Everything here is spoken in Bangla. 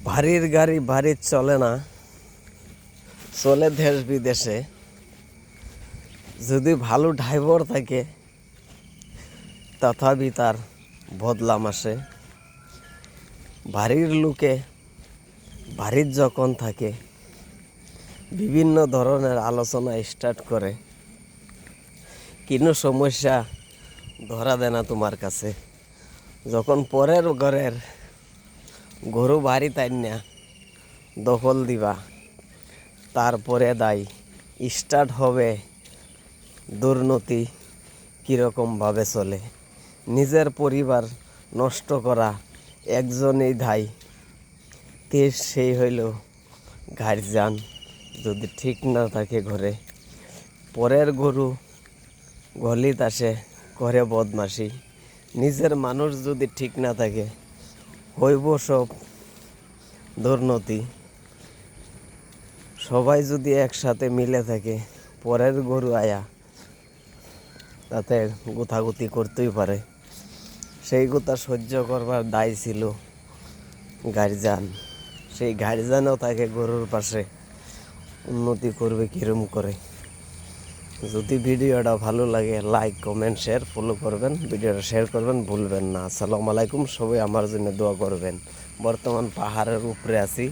ভারীর গাড়ি ভারী চলে না, চলে দেশ বিদেশে। যদি ভালো ড্রাইভার থাকে তথাপি তার বদলাম আসে। ভারীর লোকে ভারীর যখন থাকে বিভিন্ন ধরনের আলোচনা স্টার্ট করে, কোনো সমস্যা ধরা দেয় না তোমার কাছে। যখন পরের ঘরের গরু বাড়ি তাই না দখল দিবা, তারপরে দায় স্টার্ট হবে দুর্নীতি কীরকমভাবে চলে। নিজের পরিবার নষ্ট করা একজনেই দায়ী, সেই হইল গার্জিয়ান। যদি ঠিক না থাকে ঘরে, পরের গরু গলিত আসে করে বদমাশি। নিজের মানুষ যদি ঠিক না থাকে হইব সব দুর্নীতি। সবাই যদি একসাথে মিলে থাকে, পরের গরু আয়া তাতে গুথাগুতি করতেই পারে। সেই কথা সহ্য করবার দায় ছিল গার্জিয়ান। সেই গার্জিয়ানও তাকে গরুর পাশে উন্নতি করবে কিরম করে। যদি ভিডিওটা ভালো লাগে লাইক কমেন্ট শেয়ার ফলো করবেন, ভিডিওটা শেয়ার করবেন ভুলবেন না। আসসালামু আলাইকুম, সবাই আমার জন্য দোয়া করবেন। বর্তমান পাহাড়ের উপরে আছি।